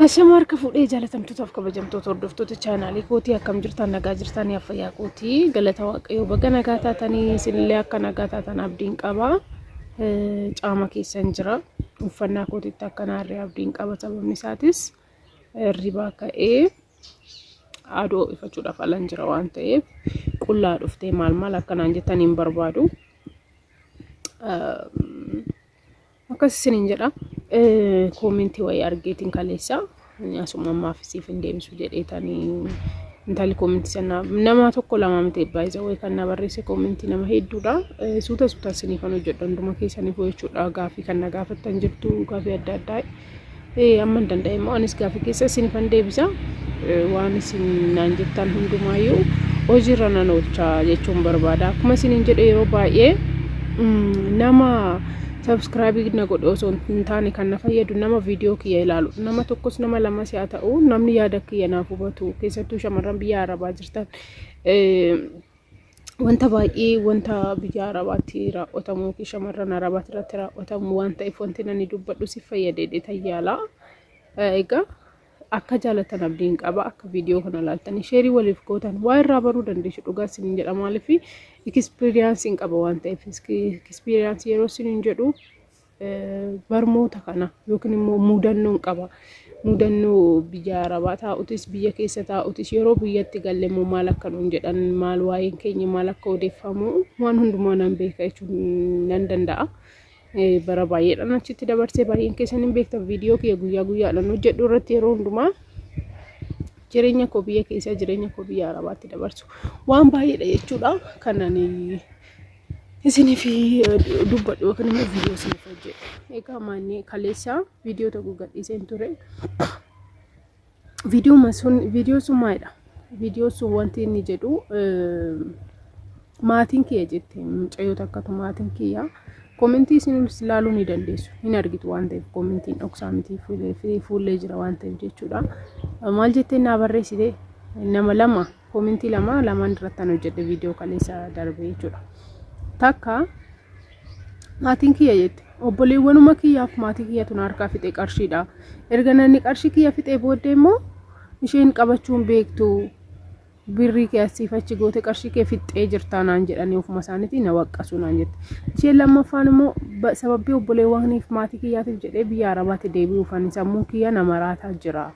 Ashamaa harka fuudhee jaalatamtootaaf kabajamtoota hordoftoota chaanaalii kootii akkam jirtan nagaa jirtanii afayyaa kootii galata waaqayyoo baga nagaa taatanii isinillee akka nagaa taatan abdiin qaba. Caama keessan jira uffannaa kootiitti akka naarree abdiin qaba sababni isaatis ribaa ka'ee adoo ifachuudhaaf alan jira waan ta'eef qullaa dhuftee maal akkanaan jettaniin barbaadu. Akkas isiniin jedha. Koomenti wayii argeetiin kaleessa asuma maafisiif hin deebisu jedheetanii intalli koomenti sana nama tokko lama miti baay'ee way kan na barreesse koomenti nama hedduudha. Suuta isiniif kan hojjedhan hunduma keessaniif jechuudha. Gaafii kan na gaafattan jirtu gaafii adda addaa amma hin danda'emoo anis gaafii keessa isiniif kan deebisa waan isin naan jettan hundumaayyuu hojiirra nan oolcha jechuun barbaada. Akkuma isiniin jedhe yeroo baay'ee nama subscribe na godhe osoo hin taane kan na fayyadu nama viidiyoo kiyya ilaalu nama tokkos nama lamas yaa ta'u namni yaada kiyya naaf hubatu keessattuu shamarran biyya arabaa jirtan wanta baay'ee wanta biyya arabaatti raawwatamu fi shamarran arabaatti irratti raawwatamu waan ta'eef wanti nani dubbadhu si fayyadee tayyaala. Egaa akka jaalatan abdiin qaba akka viidiyoo kana ilaaltanii sheerii waliif gootan waa irraa baruu dandeessu dhugaa isiniin jedha maaliif experience hin qaba waan ta'eef experience yeroo isiniin jedhu barmoota kana yookiin immoo muudannoo qaba muudannoo biyya arabaa taa'utis biyya keessa taa'utis yeroo biyyatti galle immoo maal akka nuun jedhan maal waa'een keenya maal akka odeeffamu waan hundumaa nan beeka jechuun nan danda'a. Bara baay'eedhaan achitti dabarsee baay'een keessaniin beektan viidiyoo kiyya guyyaadhaan hojjedhu irratti yeroo hundumaa jireenya koo biyya keessa jireenya koo biyya arabaatti dabarsu waan baay'eedha jechuudha. Kanan isiniif dubbadhu yookiin immoo viidiyoo isiniif hojjedhu. Egaa maanni kaleessa viidiyoo tokko gadhiiseen ture. Viidiyoo sun maalidha? Viidiyoo sun wanti inni jedhu maatiin kiyya jettee mucayyoota akkatu maatiin kiyya. Koomenti isin ilaaluu ni dandeessu. Hin argitu waan ta'eef koomentiin dhoksaa miti fuullee jira waan ta'eef jechuudha. Maal jettee na barreessite nama lama koomentii lamaan irratti hojjedhe viidiyoo kaleessa darbe jechuudha. Takka maatiin kiyya jette obboleewwanuma kiyyaaf maatii kiyyatu na harkaa fixee qarshiidha. Erga nanni qarshii kiyya fixee booddee immoo isheen qabachuun beektu birrii keessi fachi goote qarshii kee fixee jirta naan jedhanii ofuma isaaniitii na waqqasu naan jette. Isheen lammaffaan immoo sababii obboleewwaniif maatii kiyyaatiif jedhee biyya arabaatti deebi'uuf ani sammuun kiyya nama raataa jira.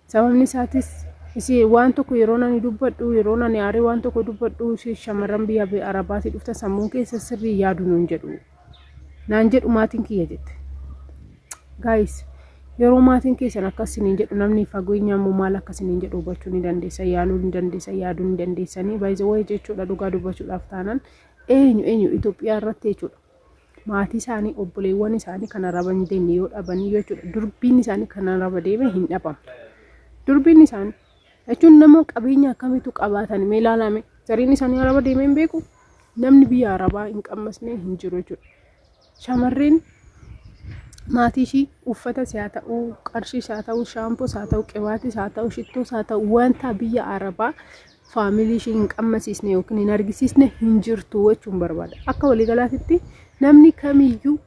Sababni isaatis isii waan tokko yeroo nani dubbadhu yeroo nani aaree waan tokko dubbadhu shamarran biyya arabaatti dhufta sammuun keessa sirrii yaadu nuun jedhu naan jedhu maatiin kiyya jette. Guys yeroo maatiin keessan akkasiniin jedhu namni fageenya immoo maal akkasiniin jedhu hubachuu ni dandeessa yaaluu ni dandeessa yaaduu ni dandeessanii by the way jechuudha dhugaa dubbachuudhaaf taanan eenyu Itoophiyaa irratti jechuudha maatii isaanii obboleewwan isaanii kan araban deemne yoo dhabanii jechuudha durbiin isaanii kan araba deeme hin dhabamtu. Durbiin isaanii jechuun nama qabeenya akkamitu qabaatan mee ilaalame zariin isaanii araba deeme hin beeku namni biyya arabaa hin qammasne hin jiru jechuudha. Shamarreen maatii ishii uffata haa ta'u qarshii haa ta'u shaampoo haa ta'u qibaatii haa ta'u shittoo haa ta'u wanta biyya arabaa faamilii ishii hin qammasiisne yookiin hin argisiisne hin jirtu jechuun barbaada. Akka waliigalaatti namni kamiyyuu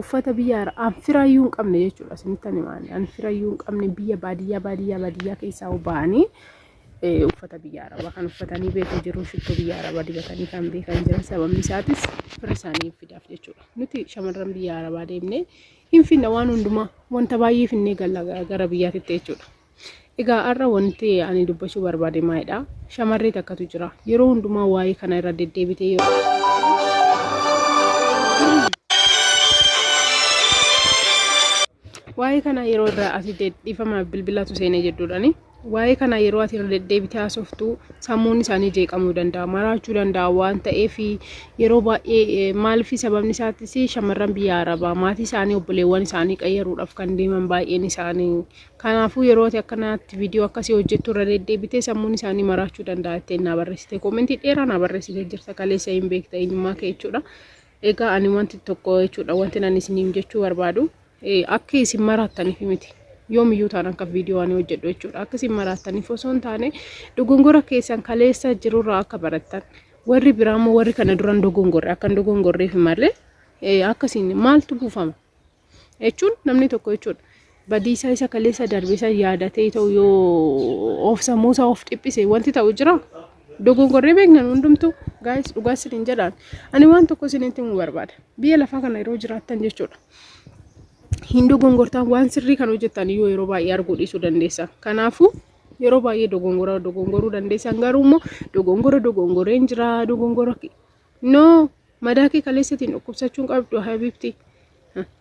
uffata biyya anfiraayyuu hin qabne jechuudha. Isinitti maali anfiraayyuu hin qabne biyya baadiyyaa keessaa ba'anii uffata biyya arabaa kan uffatanii beeku jiru shittoo biyya arabaa dibatanii kan beekan jiran sababni isaatis firri isaanii fidaaf jechuudha. Nuti shamarran biyya arabaa deemnee hin finna waan hundumaa wanta baay'ee finnee gara biyyaatti jechuudha. Egaa har'a wanti ani dubbachuu barbaade maalidha? Shamarree takkatu jira yeroo hundumaa waa'ee kana irra deddeebitee waa'ee kana yeroo irraa asii dhiifama bilbilatu seenee jedhuudhaani. Waa'ee kana yeroo ati irra deddeebitee haasoftu sammuun isaanii jeeqamuu danda'a maraachuu danda'a waan ta'eef yeroo baay'ee maaliif sababni isaatis shamarran biyya arabaa maatii isaanii obboleewwan isaanii qayyaruudhaaf kan deeman baay'een isaanii kanaafuu yeroo ati akkanaatti viidiyoo akkasii hojjettu irra deddeebitee sammuun isaanii maraachuu danda'a jettee na barreessite koomentii dheeraa na barreessite jirta kaleessa hin beekta eenyummaa kee jechuudha. Egaa ani wanti tokko jechuudha wanti nan isiniif jechuu barbaadu akka isin maraattaniif miti. Yoomiyyuu taanaan akka viidiyoo ani hojjedhu jechuudha. Akkasiin maraataniif osoo hin taane dogongora keessan kaleessa jirurraa akka barattan warri biraammoo warri kana duran dogongorre akka dogongorreef malee akkasiin maaltu buufama jechuun namni tokko jechuudha. badiisaa isa kaleessa darbisa yaadatee ta'u yoo of sammuusaa of dhiphise wanti ta'u jira. Dogongorree beeknan hundumtu gaayis dhugaa isiniin jedhaan. Ani waan tokko isinitti himuu barbaada. Biyya lafaa kana yeroo jiraattan jechuudha. Hin dogongortaan waan sirrii kan hojjettan yeroo baay'ee arguu dhiisuu dandeessa. Kanaafuu yeroo baay'ee dogongoruu dandeessan garuu immoo dogongoreen jira dogongora no madaakii kaleessatiin dhukkubsachuun qabdu habibti.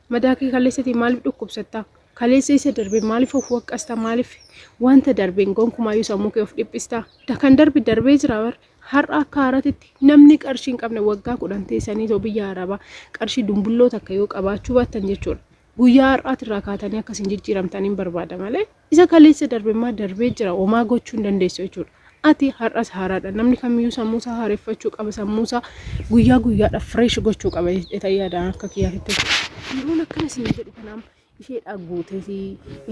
Madaakii kaleessatiin maaliif dhukkubsatta? Kaleessa isa darbe maaliif of waqqasta? Maaliif wanta darbeen gonkumaayuu sammuu kee of dhiphista? Kan darbee jira bar har'a akka haaraatti namni qarshii hin qabne waggaa 10 teessanii too biyya arabaa qarshii dumbulloo takka yoo qabaachuu baattan jechuudha. Guyyaa har'aatti irraa kaatanii akkasiin jijjiiramtaniin barbaada malee isa kaleessa darbeemmaa darbee jira homaa gochuu hin dandeessu jechuudha. Ati har'as haaraadha. Namni kamiyyuu sammuusaa haareffachuu qaba. Sammuusaa guyyaadhaaf fresh gochuu qaba. Ta'ee yaadaan akka kiyyaatti. Yeroon akkanas hin jedhu kanaaf ishee guuteeti.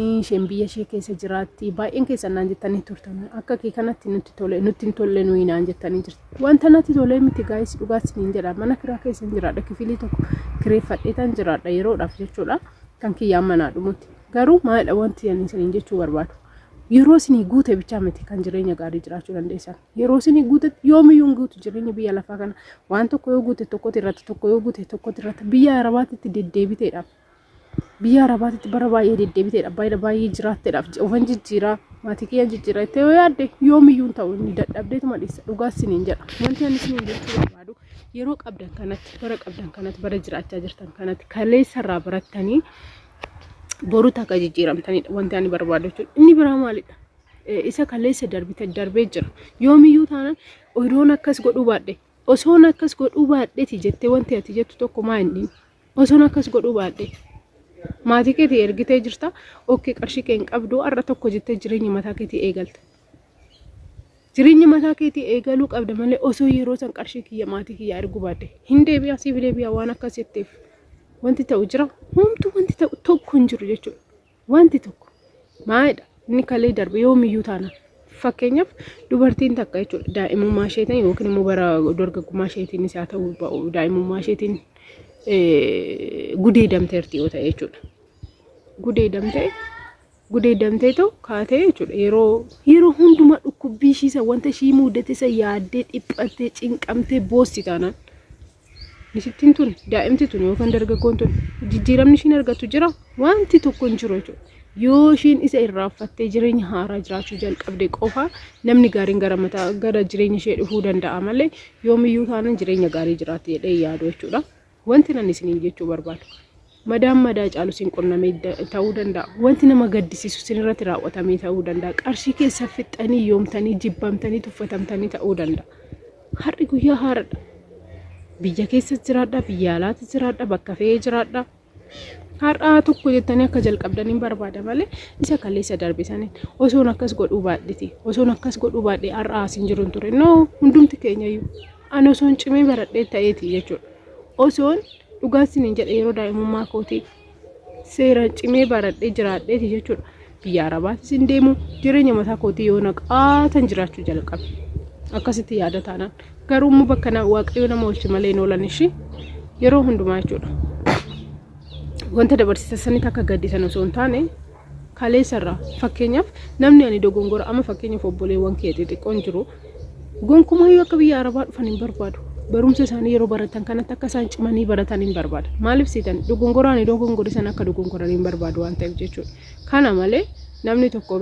Isheen biyya ishee keessa jiraatti. Baay'een keessan naan jettanii turtan. Akka kee kanatti nutti hin tolle nuyi naan jettanii jirti. Wanta natti tolee miti gaayis dhugaas hin jedha. Mana kiraa keessa jiraadha. Kifilii tokko kireeffadheetan jiraadha yeroodhaaf jechuudha. Kan kiyyaan manaa dhumutti. Garuu maalidha wanti ani isiniin jechuu barbaadu. Yeroo isin guute bicha miti kan jireenya gaarii jiraachuu dandeessan. Yeroo isin guute yoomiyyuu guutu jireenya biyya lafaa kana waan tokko yoo guute tokkotti irratti tokko yoo guute tokkotti irratti biyya arabaatitti deddeebiteedha. Biyya arabaatitti bara baay'ee deddeebiteedha. Baay'ee jiraatteedhaaf ofan jijjiiraa maatii kiyya jijjiiraa itti yoo yaadde yoomiyyuu ta'u inni dadhabdeetuma dhiisa dhugaas isiniin jedha. Wanti ani isiniin jechuu barbaadu yeroo qabdan kanatti bara jiraachaa jirtan kanatti kaleessarraa barattanii boru takka jijjiiramtanidha wanti ani barbaadu jechuudha. Inni biraa maalidha? Isa kaleessa darbee jira. Yoomiyyuu taanaan odoon akkas godhuu baadhe osoon akkas godhuu baadheeti jettee wanti ati jettu tokko maa inni osoon akkas godhuu baadhe maatii keetii ergitee jirta. Okkee qarshii kee hin qabdu har'a tokko jettee jireenya mataa keetii eegalte. Jireenya mataa keetii eegaluu qabda malee osoo yeroo san qarshii kiyya maatii kiyya erguu baadhe hin deebi'aa siif deebi'aa waan akkas jetteef. Wanti ta'u jira humtu wanti ta'u tokko hin jiru jechuudha. Wanti tokko maalidha? Inni kalee darbe yoomiyyuu taana fakkeenyaaf dubartiin takka jechuudha daa'imummaa isheetiin yookiin immoo bara dorgoggummaa isheetiin isaa ta'uu daa'imummaa isheetiin gudeedamteerti yoo ta'e jechuudha. Gudeedamtee ta'u kaatee jechuudha yeroo hundumaa dhukkubbii ishiisa wanta ishii mudate isa yaaddee dhiphattee cinqamtee boossi taanaan. Nisittiin tun daa'imti tun yookaan dargaggoon tun jijjiiramni ishiin argattu jira wanti tokko hin jiru jechuudha. Yoo ishiin isa irraanfattee jireenya haaraa jiraachuu jalqabde qofa namni gaariin gara jireenya ishee dhufuu danda'a malee yoomiyyuu taanaan jireenya gaarii jiraatti jedhee yaadu jechuudha. Wanti nan isiniin jechuu barbaadu. Madaa caalu sin qunnamee ta'uu danda'a. Wanti nama gaddisiisu sin irratti raawwatamee ta'uu danda'a. Qarshii keessa fixxanii yoomtanii jibbamtanii tuffatamtanii ta'uu danda'a. Har'i guyyaa haaraadha. Biyya keessa jiraadha, biyya alaatti jiraadha, bakka fe'ee jiraadha. Har'a tokko jettanii akka jalqabdaniin barbaada malee isa kaleessa darbisanii osoon akkas godhuu baadhee har'a asin jiru ture. No hundumti keenyayyuu ani osoon cimee baradhee ta'eeti jechuudha. Osoon dhugaatiin hin jedhe yeroo daa'imummaa kootii seera cimee baradhee jiraadheeti jechuudha. Biyya arabaattis hin deemu jireenya mataa kootii yoo naqaatan jiraachuu jalqabe. Akkasitti yaada taanaan garuu immoo bakka waaqayyo nama oolchi malee hin oolan ishii yeroo hundumaa jechuudha. Wanta dabarsisanii akka gaddisan osoo hin taane kaleessarraa fakkeenyaaf namni ani dogongora amma fakkeenyaaf obboleewwan kee xixiqqoon jiru gonkumayyuu akka biyya arabaa dhufan hin barbaadu. Barumsa isaanii yeroo baratan kanatti akka isaan cimanii baratan hin barbaada. Maaliif siitan dogongoraan dogongorisan akka dogongoran hin barbaadu waan ta'eef jechuudha. Kana malee namni tokko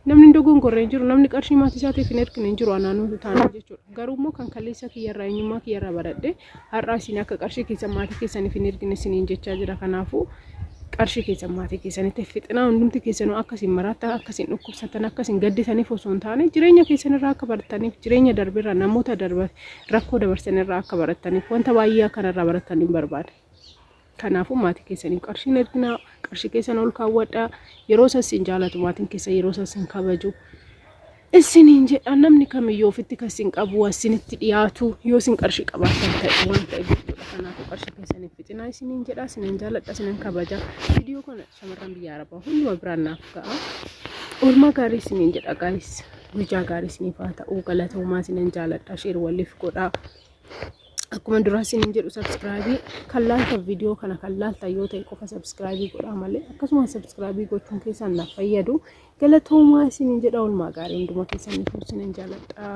namni dogongorreen jiru namni qarshii maatii isaatiif hin ergine hin jiru anaanuu taanaan jechuudha. Garuu immoo kan kaleessa kiyyarraa eenyummaa kiyyarraa baradhee har'aa isin akka qarshii keessan maatii keessaniif hin ergine isiniin jechaa jira. Kanaafuu qarshii keessan maatii keessanitti fixinaa hundumti keessanuu akkasiin maraattaa akkasiin dhukkubsatan akkasiin gaddisaniif osoo hin taane jireenya keessanirraa akka barataniif jireenya darbeerraa namoota rakkoo dabarsanirraa akka barataniif wanta baay'ee kanarraa baratanii barbaada. Kanaafuu maatii keessaniif qarshiin erginaa qarshii keessan ol kaawwadhaa yeroo sassin jaalatu maatiin keessa yeroo sassin kabaju isiniin jedha namni kamiyyuu ofitti kasin qabu asinitti dhiyaatu yoo sin qarshii qabaatan ta'e waan ta'e jechuudha. Kanaafuu qarshii keessaniif fixinaa isiniin jedha isiniin jaaladha isiniin kabaja. Viidiyoo kana shamarran biyya arabaa hunduma biraan naaf ga'a. Oolmaa gaarii isiniin jedha gaayis guyyaa gaarii isiniif haa ta'u galatoomaa isiniin jaaladha sheer waliif godhaa. akkuma duraa isiniin jedhu subscribe kan laalta viidiyoo kana kan laalta yoo ta'e qofa subscribe godhaa malee akkasuma subscribe gochuun keessan naaf fayyadu galatoomaa isiniin jedha oolmaa gaarii hunduma keessaniif isiniin jaalladha.